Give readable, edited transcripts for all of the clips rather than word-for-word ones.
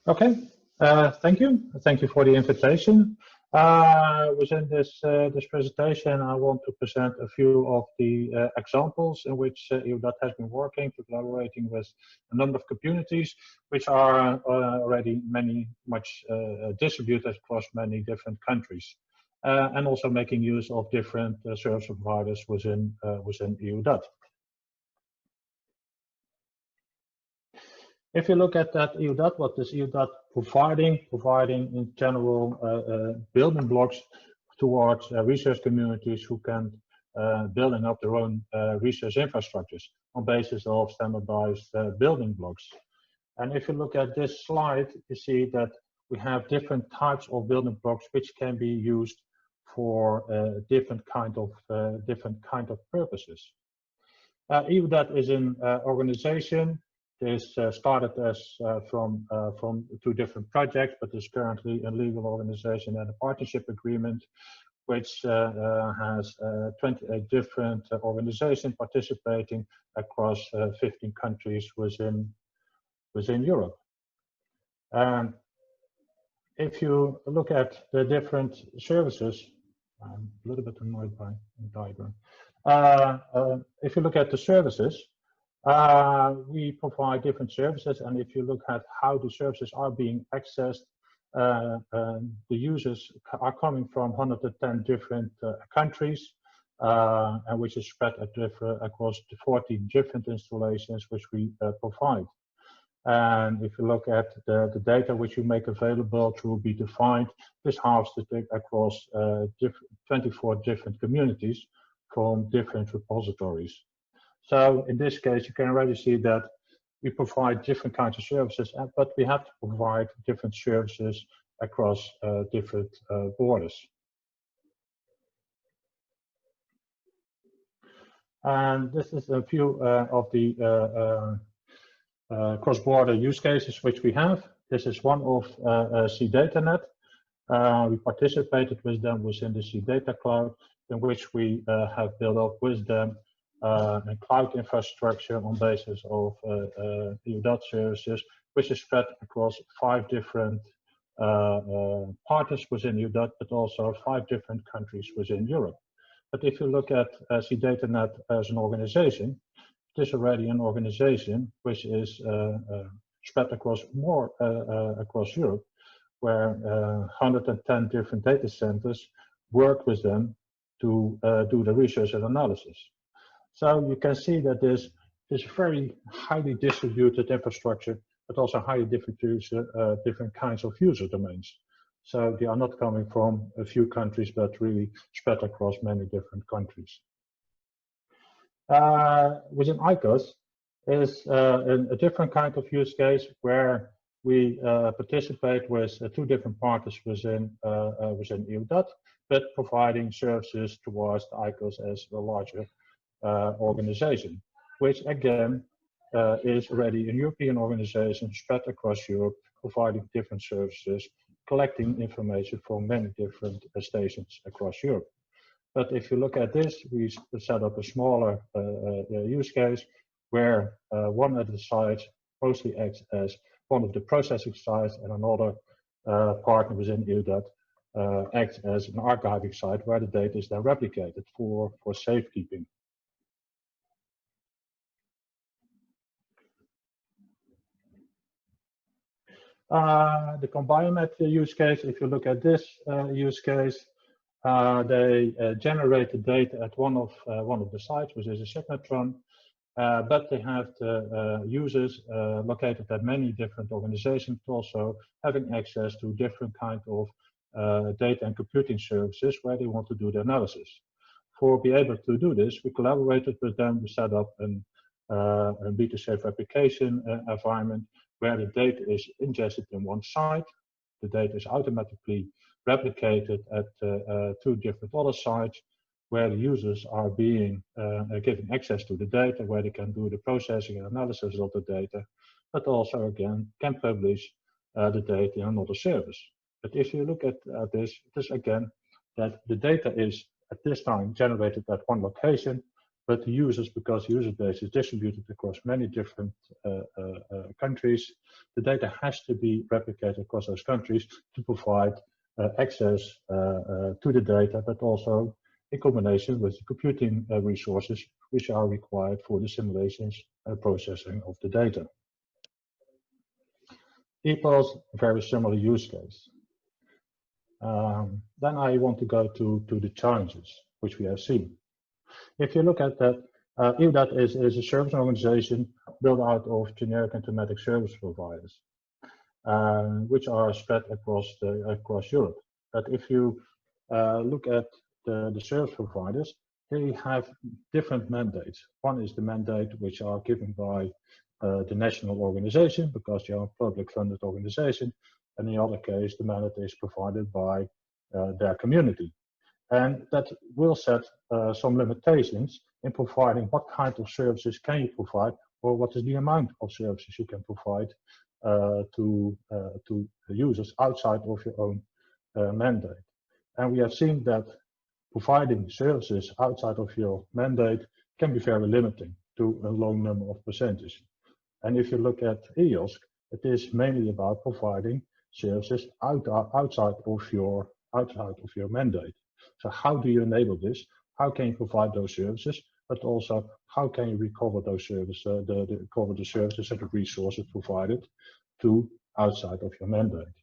Okay, thank you. Thank you for the invitation. Within this presentation, I want to present a few of the examples in which EUDAT has been working, collaborating with a number of communities, which are already much distributed across many different countries, and also making use of different service providers within EUDAT. If you look at that EUDAT, what is EUDAT providing? Providing in general building blocks towards research communities who can building up their own research infrastructures on basis of standardized building blocks. And if you look at this slide, you see that we have different types of building blocks which can be used for different kind of purposes. EUDAT is an organization. This started as from two different projects, but is currently a legal organization and a partnership agreement, which has 28 different organizations participating across 15 countries within Europe. If you look at the different services, I'm a little bit annoyed by the diagram. If you look at the services, we provide different services, and if you look at how the services are being accessed, the users are coming from 110 different countries, and which is spread across 40 different installations which we provide. And if you look at the data which you make available to be defined, this harvested across 24 different communities from different repositories. So in this case, you can already see that we provide different kinds of services, but we have to provide different services across different borders. And this is a few of the cross-border use cases which we have. This is one of CDataNet. We participated with them within the CData cloud, in which we have built up with them a cloud infrastructure on basis of EUDAT services, which is spread across 5 different partners within EUDAT, but also 5 different countries within Europe. But if you look at CDataNet as an organization, it is already an organization which is spread across across Europe, where 110 different data centers work with them to do the research and analysis. So you can see that this is very highly distributed infrastructure, but also highly different kinds of user domains. So they are not coming from a few countries, but really spread across many different countries. Within ICOS is a different kind of use case where we participate with 2 different partners within EUDAT, but providing services towards the ICOS as a larger organization, which again is already a European organization spread across Europe, providing different services, collecting information from many different stations across Europe. But if you look at this, we set up a smaller use case where one of the sites mostly acts as one of the processing sites, and another partner within EUDAT acts as an archiving site where the data is then replicated for safekeeping. The Combiomet use case, if you look at this use case, they generate the data at one of the sites, which is a Signatron, but they have the users located at many different organizations, also having access to different kinds of data and computing services where they want to do the analysis. For be able to do this, we collaborated with them. We set up a beta-safe replication environment where the data is ingested in one site. The data is automatically replicated at 2 different other sites where the users are being given access to the data, where they can do the processing and analysis of the data, but also again can publish the data in another service. But if you look at this, it is again that the data is at this time generated at one location, but the users, because the user base is distributed across many different countries, the data has to be replicated across those countries to provide access to the data, but also in combination with the computing resources which are required for the simulations and processing of the data. Equals very similar use case. Then I want to go to the challenges which we have seen. If you look at that, EUDAT is a service organization built out of generic and thematic service providers, which are spread across Europe. But if you look at the service providers, they have different mandates. One is the mandate which are given by the national organization, because they are a public funded organization. And in the other case, the mandate is provided by their community. And that will set some limitations in providing what kind of services can you provide, or what is the amount of services you can provide to users outside of your own mandate. And we have seen that providing services outside of your mandate can be very limiting to a low number of percentages. And if you look at EOSC, it is mainly about providing services outside of your mandate. So how do you enable this? How can you provide those services? But also, how can you recover those services, recover the services and the resources provided to outside of your mandate?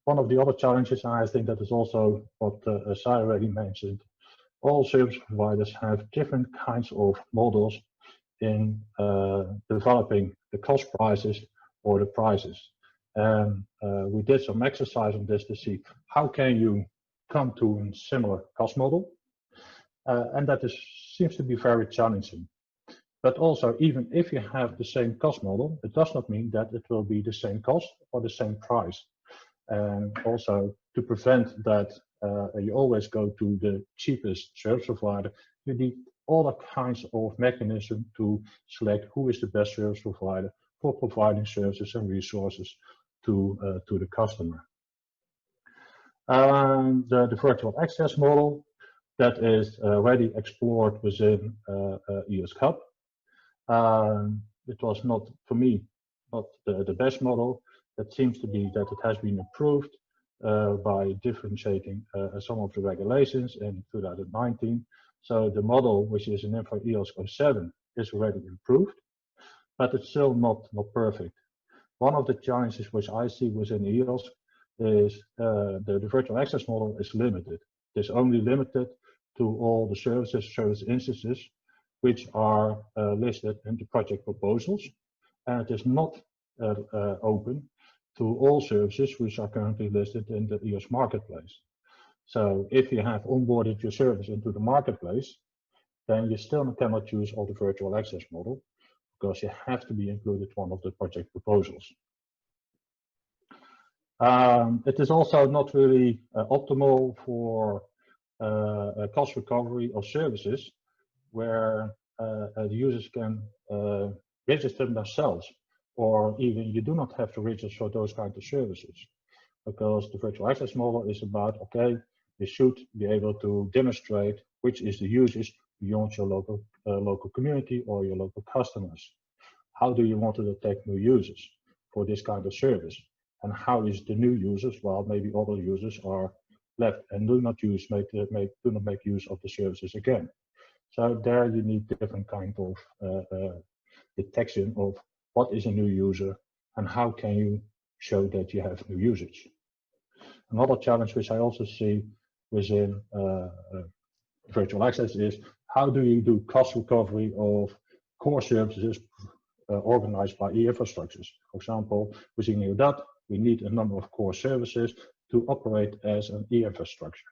One of the other challenges, and I think that is also what Sai already mentioned, all service providers have different kinds of models in developing the cost prices or the prices. And we did some exercise on this to see how can you come to a similar cost model, and that seems to be very challenging. But also, even if you have the same cost model, it does not mean that it will be the same cost or the same price. And also, to prevent that you always go to the cheapest service provider, you need all kinds of mechanisms to select who is the best service provider for providing services and resources to the customer. The virtual access model that is already explored within EOSC Hub. It was not, for me, not the best model. That seems to be that it has been improved by differentiating some of the regulations in 2019. So the model, which is in Info EOSC 07, is already improved, but it's still not perfect. One of the challenges which I see within EOSC is the virtual access model is limited. It is only limited to all the service instances which are listed in the project proposals, and it is not open to all services which are currently listed in the EOSC marketplace. So if you have onboarded your service into the marketplace, then you still cannot use all the virtual access model, because you have to be included one of the project proposals. It is also not really optimal for cost recovery of services where the users can register themselves, or even you do not have to register for those kinds of services, because the virtual access model is about, okay, you should be able to demonstrate which is the users beyond your local community or your local customers. How do you want to detect new users for this kind of service? And how is the new users, while maybe other users are left and do not make use of the services again? So there you need different kind of detection of what is a new user and how can you show that you have new usage. Another challenge which I also see within virtual access is how do you do cost recovery of core services organized by e-infrastructures. For example, within EUDAT, we need a number of core services to operate as an e-infrastructure.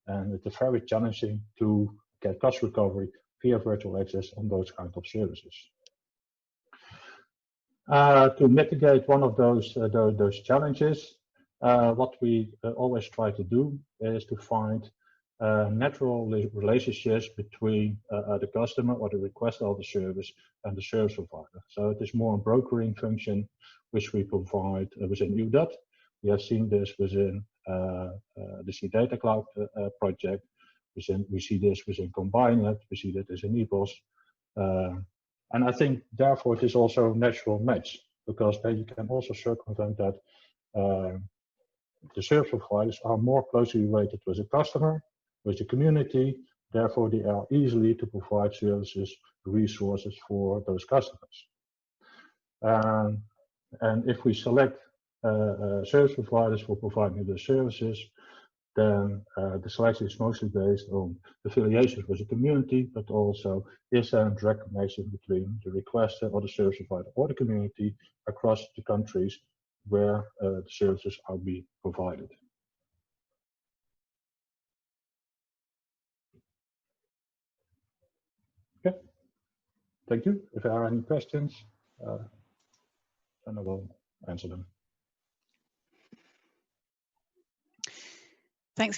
And it is very challenging to get cost recovery via virtual access on those kinds of services. To mitigate one of those challenges, what we always try to do is to find natural relationships between the customer or the requester of the service and the service provider. So it is more a brokering function which we provide within EUDAT. We have seen this within the C Data Cloud project, We see this within CombinedNet, we see that this in EPOS. And I think therefore it is also a natural match, because then you can also circumvent that the service providers are more closely related with the customer, with the community, therefore they are easily to provide services, resources for those customers. And if we select service providers for providing the services, then the selection is mostly based on affiliations with the community, but also is there a direct connection between the requester or the service provider or the community across the countries where the services are being provided. Okay, thank you. If there are any questions, then I will answer them. Thanks very